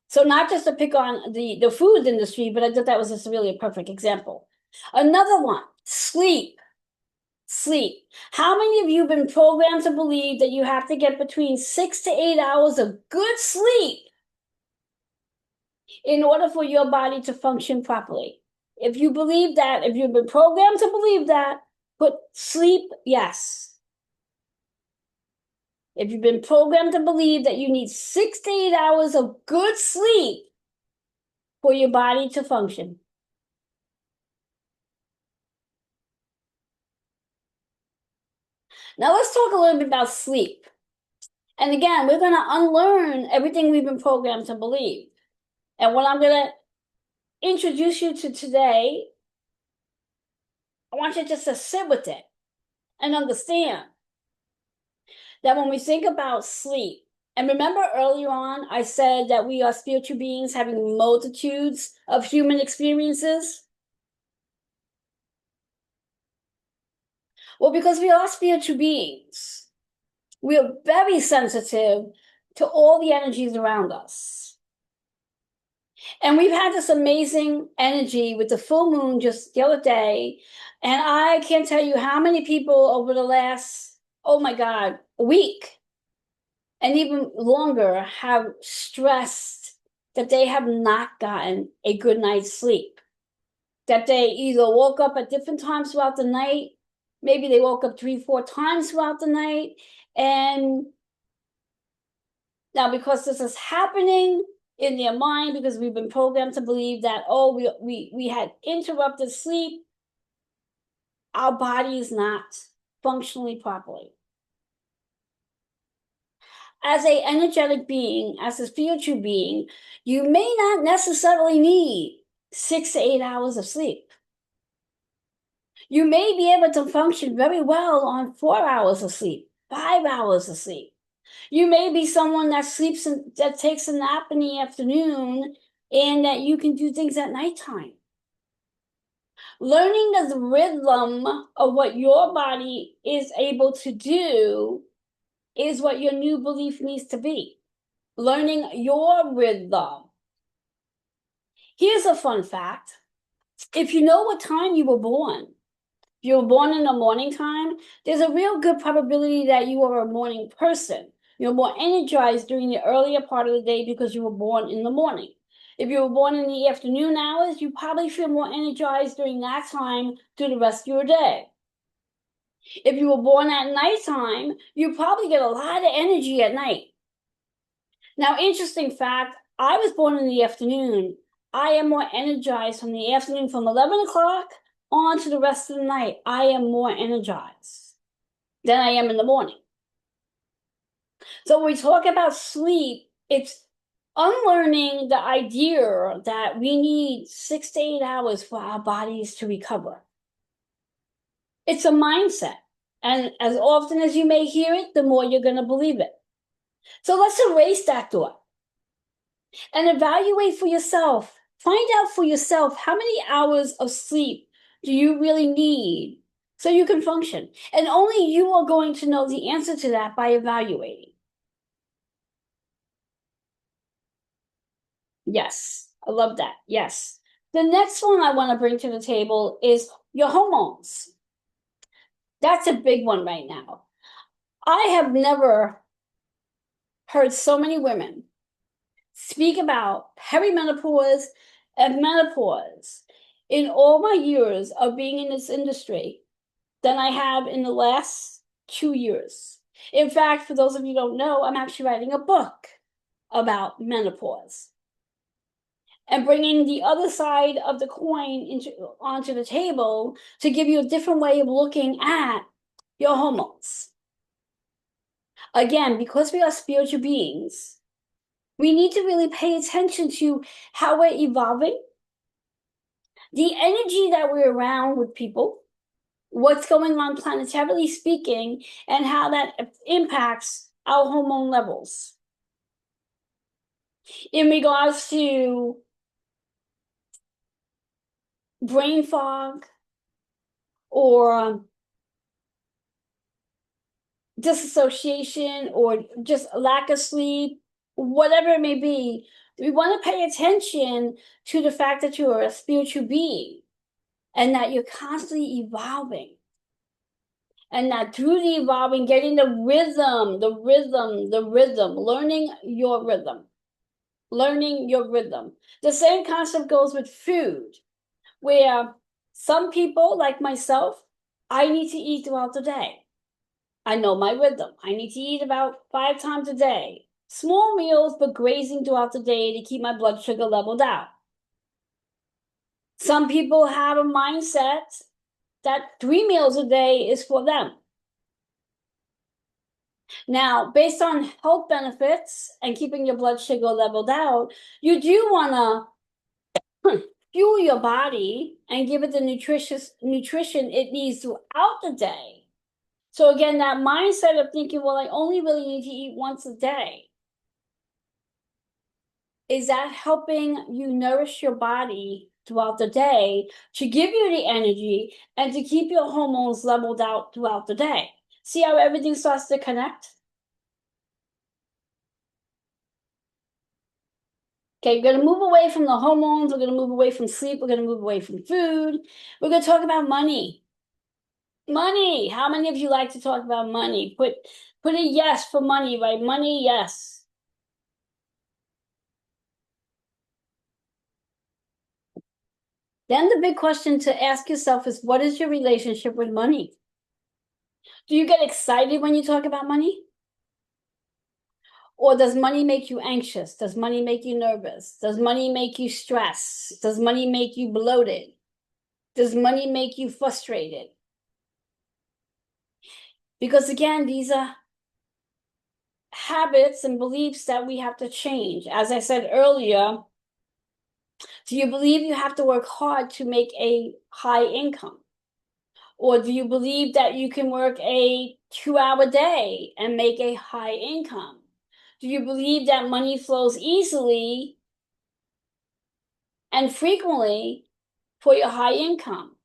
[SPEAKER 1] So not just to pick on the food industry, but I thought that was just really a perfect example. Another one, sleep. Sleep. How many of you have been programmed to believe that you have to get between 6 to 8 hours of good sleep in order for your body to function properly? If you believe that, if you've been programmed to believe that, put sleep, yes. If you've been programmed to believe that you need 6 to 8 hours of good sleep for your body to function. Now let's talk a little bit about sleep. And again, we're going to unlearn everything we've been programmed to believe. And what I'm going to introduce you to today, I want you just to sit with it and understand that when we think about sleep, and remember earlier on, I said that we are spiritual beings having multitudes of human experiences. Well, because we are spiritual beings, we are very sensitive to all the energies around us. And we've had this amazing energy with the full moon just the other day. And I can't tell you how many people over the last, oh my God, week and even longer have stressed that they have not gotten a good night's sleep. That they either woke up at different times throughout the night, maybe they woke up 3, 4 times throughout the night, and Now, because this is happening in their mind, because we've been programmed to believe that, oh, we had interrupted sleep, our body is not functionally properly. As a energetic being, as a spiritual being, you may not necessarily need 6 to 8 hours of sleep. You may be able to function very well on 4 hours of sleep, 5 hours of sleep. You may be someone that sleeps and that takes a nap in the afternoon and that you can do things at nighttime. Learning the rhythm of what your body is able to do is what your new belief needs to be. Learning your rhythm. Here's a fun fact. If you know what time you were born, if you were born in the morning time, there's a real good probability that you are a morning person. You're more energized during the earlier part of the day because you were born in the morning. If you were born in the afternoon hours, you probably feel more energized during that time through the rest of your day. If you were born at nighttime, you probably get a lot of energy at night. Now, interesting fact, I was born in the afternoon. I am more energized from the afternoon, from 11 o'clock on to the rest of the night. I am more energized than I am in the morning. So when we talk about sleep, it's unlearning the idea that we need 6 to 8 hours for our bodies to recover. It's a mindset. And as often as you may hear it, the more you're going to believe it. So let's erase that thought and evaluate for yourself. Find out for yourself how many hours of sleep do you really need so you can function. And only you are going to know the answer to that by evaluating. Yes, I love that. Yes. The next one I want to bring to the table is your hormones. That's a big one right now. I have never heard so many women speak about perimenopause and menopause in all my years of being in this industry than I have in the last 2 years. In fact, for those of you who don't know, I'm actually writing a book about menopause and bringing the other side of the coin onto the table to give you a different way of looking at your hormones. Again, because we are spiritual beings, we need to really pay attention to how we're evolving, the energy that we're around with people, what's going on planetarily speaking, and how that impacts our hormone levels. In regards to brain fog or disassociation or just lack of sleep, whatever it may be, we want to pay attention to the fact that you are a spiritual being and that you're constantly evolving. And that through the evolving, getting the rhythm, learning your rhythm, learning your rhythm. The same concept goes with food, where some people, like myself, I need to eat throughout the day. I know my rhythm. I need to eat about 5 times a day. Small meals, but grazing throughout the day to keep my blood sugar leveled out. Some people have a mindset that 3 meals a day is for them. Now, based on health benefits and keeping your blood sugar leveled out, you do want to fuel your body and give it the nutrition it needs throughout the day. So again, that mindset of thinking, well, I only really need to eat once a day. Is that helping you nourish your body throughout the day to give you the energy and to keep your hormones leveled out throughout the day? See how everything starts to connect? Okay, we're going to move away from the hormones. We're going to move away from sleep. We're going to move away from food. We're going to talk about money. Money. How many of you like to talk about money? Put a yes for money, right? Money, yes. Then the big question to ask yourself is, what is your relationship with money? Do you get excited when you talk about money? Or does money make you anxious? Does money make you nervous? Does money make you stressed? Does money make you bloated? Does money make you frustrated? Because again, these are habits and beliefs that we have to change. As I said earlier, do you believe you have to work hard to make a high income? Or do you believe that you can work a 2-hour day and make a high income? Do you believe that money flows easily and frequently for your high income?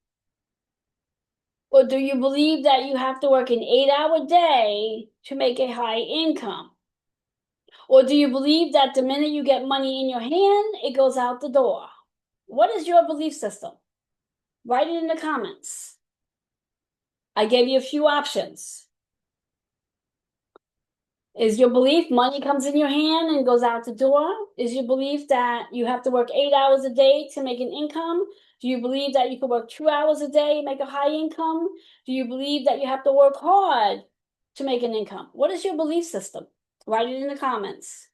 [SPEAKER 1] Or do you believe that you have to work an 8-hour day to make a high income? Or do you believe that the minute you get money in your hand, it goes out the door? What is your belief system? Write it in the comments. I gave you a few options. Is your belief money comes in your hand and goes out the door? Is your belief that you have to work 8 hours a day to make an income? Do you believe that you can work 2 hours a day and make a high income? Do you believe that you have to work hard to make an income? What is your belief system? Write it in the comments.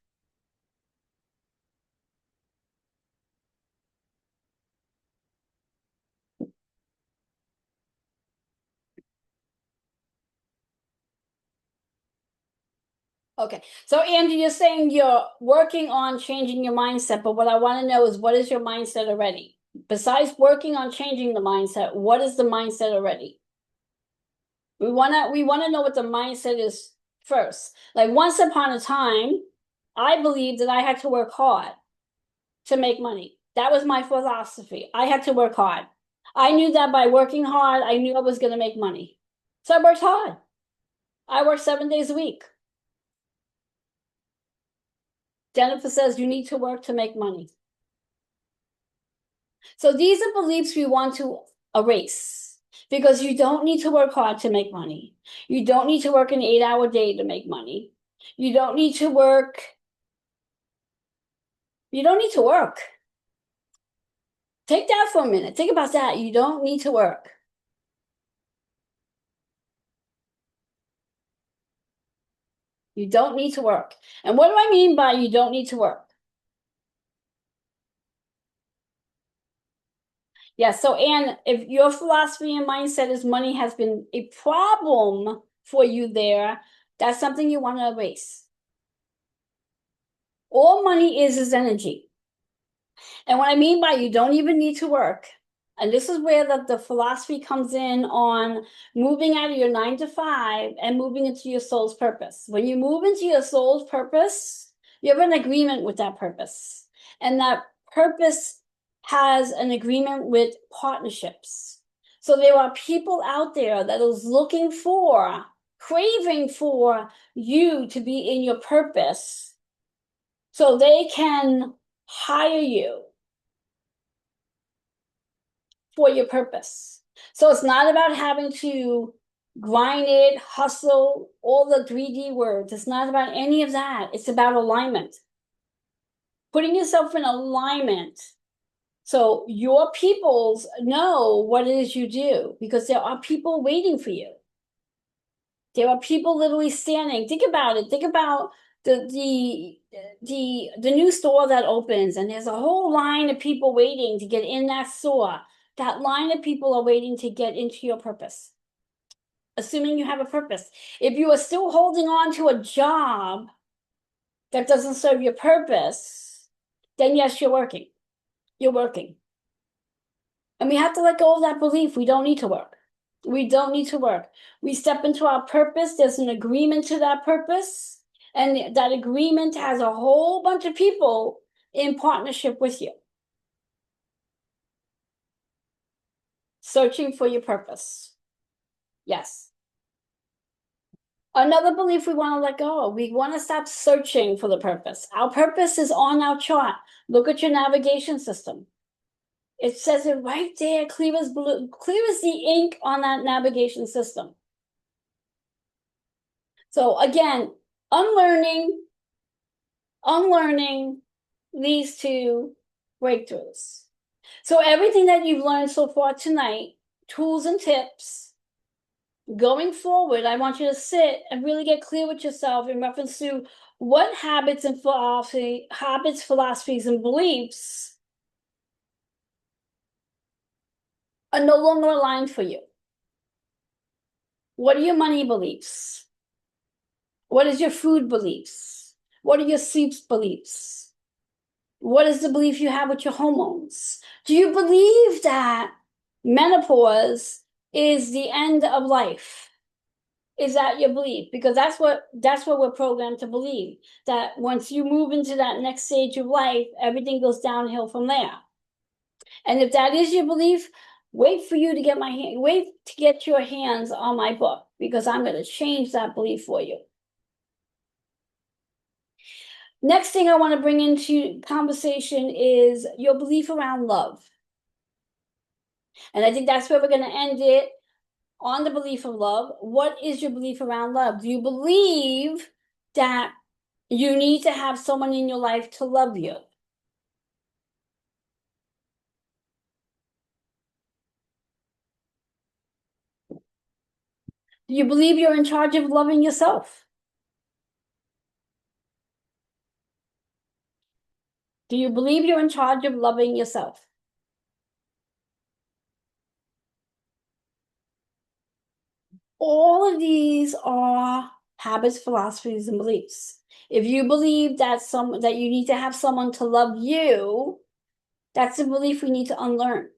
[SPEAKER 1] Okay, so Andy, you're saying you're working on changing your mindset, but what I want to know is what is your mindset already? Besides working on changing the mindset, what is the mindset already? We wanna know what the mindset is first. Like once upon a time, I believed that I had to work hard to make money. That was my philosophy. I had to work hard. I knew that by working hard, I knew I was going to make money. So I worked hard. I worked 7 days a week. Jennifer says you need to work to make money. So these are beliefs we want to erase because you don't need to work hard to make money. You don't need to work an 8-hour day to make money. You don't need to work. You don't need to work. Take that for a minute. Think about that. You don't need to work. You don't need to work. And what do I mean by you don't need to work? Yeah, so Anne, if your philosophy and mindset is money has been a problem for you there, that's something you want to erase. All money is energy. And what I mean by you don't even need to work, and this is where the philosophy comes in on moving out of your 9 to 5 and moving into your soul's purpose. When you move into your soul's purpose, you have an agreement with that purpose. And that purpose has an agreement with partnerships. So there are people out there that is looking for, craving for you to be in your purpose so they can hire you for your purpose. So it's not about having to grind it, hustle, all the 3D words. It's not about any of that. It's about alignment. Putting yourself in alignment so your peoples know what it is you do because there are people waiting for you. There are people literally standing. Think about it. Think about the new store that opens and there's a whole line of people waiting to get in that store. That line of people are waiting to get into your purpose. Assuming you have a purpose. If you are still holding on to a job that doesn't serve your purpose, then yes, you're working. You're working. And we have to let go of that belief. We don't need to work. We don't need to work. We step into our purpose. There's an agreement to that purpose. And that agreement has a whole bunch of people in partnership with you. Searching for your purpose. Yes. Another belief we want to let go of. We want to stop searching for the purpose. Our purpose is on our chart. Look at your navigation system. It says it right there, clear as blue, clear as the ink on that navigation system. So again, unlearning leads to breakthroughs. So everything that you've learned so far tonight, tools and tips, Going forward, I want you to sit and really get clear with yourself in reference to what habits, philosophies, and beliefs are no longer aligned for you. What are your money beliefs? What is your food beliefs? What are your sleep beliefs? What is the belief you have with your hormones? Do you believe that menopause is the end of life? Is that your belief? Because that's what we're programmed to believe. That once you move into that next stage of life, everything goes downhill from there. And if that is your belief, wait to get your hands on my book, because I'm going to change that belief for you. Next thing I want to bring into conversation is your belief around love. And I think that's where we're going to end it, on the belief of love. What is your belief around love? Do you believe that you need to have someone in your life to love you? Do you believe you're in charge of loving yourself? Do you believe you're in charge of loving yourself? All of these are habits, philosophies, and beliefs. If you believe that you need to have someone to love you, that's a belief we need to unlearn.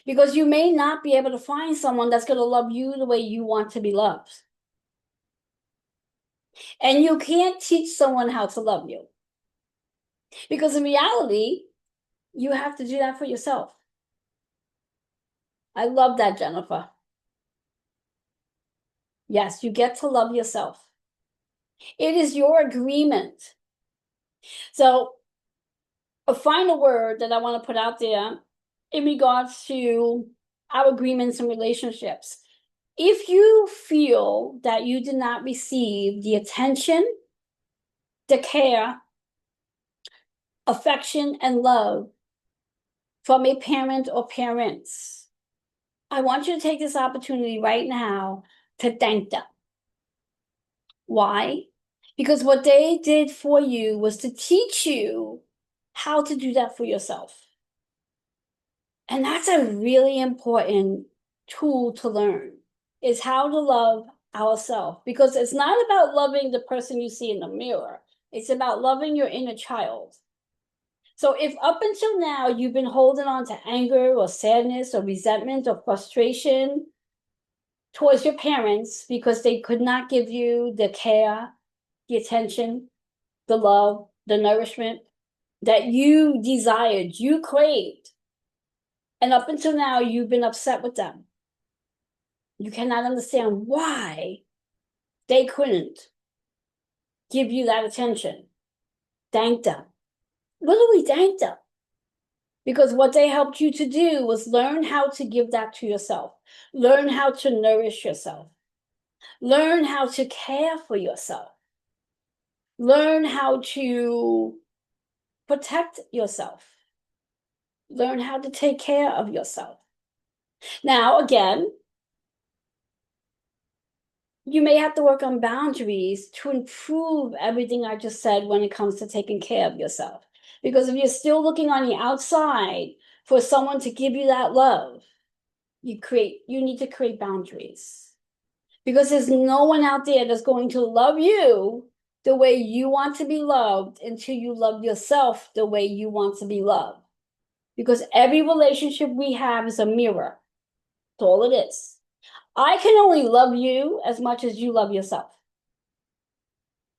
[SPEAKER 1] Because you may not be able to find someone that's going to love you the way you want to be loved. And you can't teach someone how to love you. Because in reality, you have to do that for yourself. I love that, Jennifer. Yes, you get to love yourself. It is your agreement. So, a final word that I want to put out there in regards to our agreements and relationships. If you feel that you did not receive the attention, the care, affection, and love from a parent or parents, I want you to take this opportunity right now to thank them. Why? Because what they did for you was to teach you how to do that for yourself. And that's a really important tool to learn, is how to love ourselves. Because it's not about loving the person you see in the mirror. It's about loving your inner child. So if up until now you've been holding on to anger or sadness or resentment or frustration towards your parents because they could not give you the care, the attention, the love, the nourishment that you desired, you craved, and up until now you've been upset with them, you cannot understand why they couldn't give you that attention. Thank them. Literally thank them. Because what they helped you to do was learn how to give that to yourself. Learn how to nourish yourself. Learn how to care for yourself. Learn how to protect yourself. Learn how to take care of yourself. Now, again, you may have to work on boundaries to improve everything I just said when it comes to taking care of yourself. Because if you're still looking on the outside for someone to give you that love, you need to create boundaries. Because there's no one out there that's going to love you the way you want to be loved until you love yourself the way you want to be loved. Because every relationship we have is a mirror. That's all it is. I can only love you as much as you love yourself.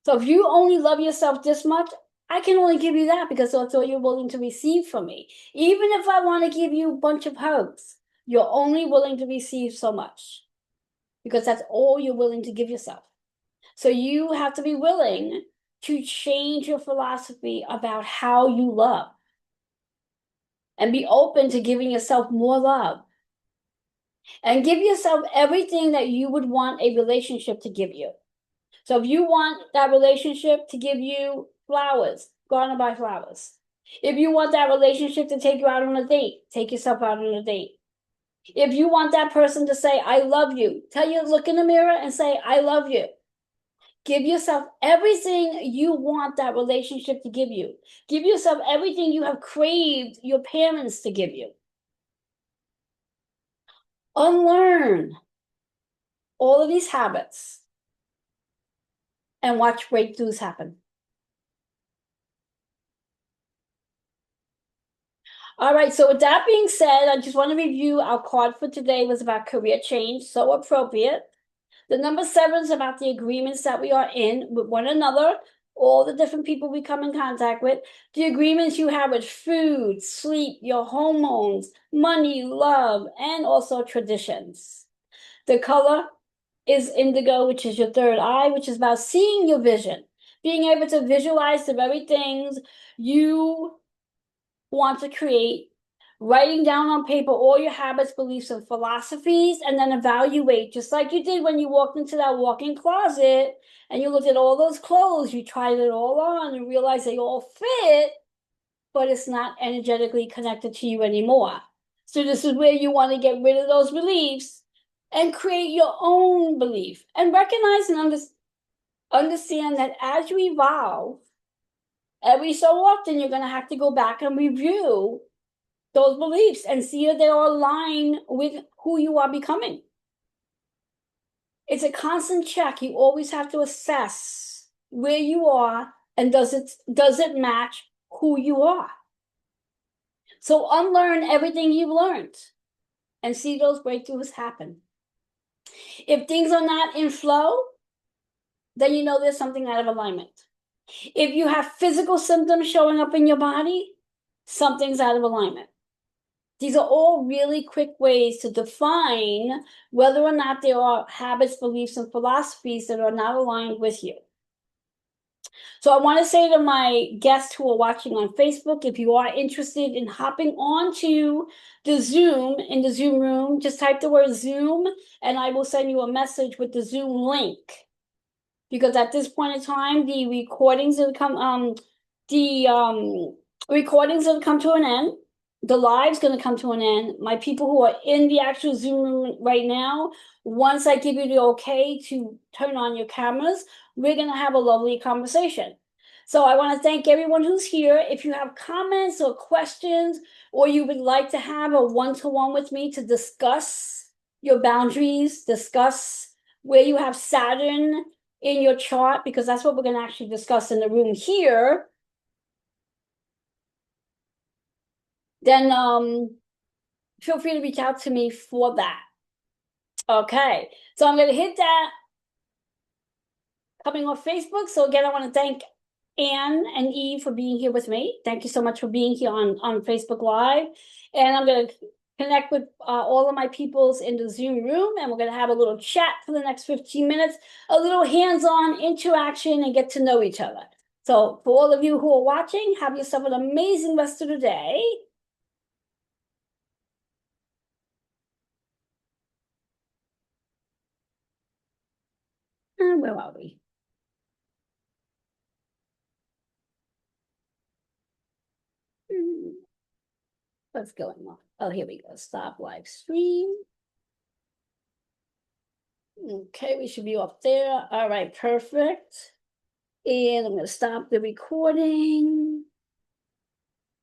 [SPEAKER 1] So if you only love yourself this much, I can only give you that because that's all you're willing to receive from me. Even if I want to give you a bunch of hugs, you're only willing to receive so much because that's all you're willing to give yourself. So you have to be willing to change your philosophy about how you love and be open to giving yourself more love and give yourself everything that you would want a relationship to give you. So if you want that relationship to give you flowers, go out and buy flowers. If you want that relationship to take you out on a date, take yourself out on a date. If you want that person to say, I love you, tell you, look in the mirror and say, I love you. Give yourself everything you want that relationship to give you. Give yourself everything you have craved your parents to give you. Unlearn all of these habits and watch breakthroughs happen. All right, so with that being said, I just want to review our card for today was about career change, so appropriate. The number 7 is about the agreements that we are in with one another, all the different people we come in contact with, the agreements you have with food, sleep, your hormones, money, love, and also traditions. The color is indigo, which is your third eye, which is about seeing your vision, being able to visualize the very things you want to create, writing down on paper all your habits, beliefs, and philosophies, and then evaluate, just like you did when you walked into that walk-in closet and you looked at all those clothes, you tried it all on and realized they all fit, but it's not energetically connected to you anymore. So this is where you want to get rid of those beliefs and create your own belief and recognize and understand that as you evolve, every so often you're going to have to go back and review those beliefs and see if they are aligned with who you are becoming. It's a constant check. You always have to assess where you are and does it match who you are? So unlearn everything you've learned and see those breakthroughs happen. If things are not in flow, then you know there's something out of alignment. If you have physical symptoms showing up in your body, something's out of alignment. These are all really quick ways to define whether or not there are habits, beliefs, and philosophies that are not aligned with you. So I want to say to my guests who are watching on Facebook, if you are interested in hopping onto the Zoom in the Zoom room, just type the word Zoom and I will send you a message with the Zoom link. Because at this point in time, the recordings have come to an end. The live's going to come to an end. My people who are in the actual Zoom room right now, once I give you the okay to turn on your cameras, we're going to have a lovely conversation. So I want to thank everyone who's here. If you have comments or questions, or you would like to have a one-to-one with me to discuss your boundaries, discuss where you have Saturn in your chart, because that's what we're going to actually discuss in the room here, then feel free to reach out to me for that. Okay, so I'm going to hit that coming off Facebook. So again, I want to thank Anne and Eve for being here with me. Thank you so much for being here on Facebook Live. And I'm going to connect with all of my peoples in the Zoom room, and we're going to have a little chat for the next 15 minutes, a little hands-on interaction and get to know each other. So for all of you who are watching, have yourself an amazing rest of the day. And where are we? What's going on? Oh, here we go. Stop live stream. Okay, we should be up there. All right, perfect. And I'm going to stop the recording.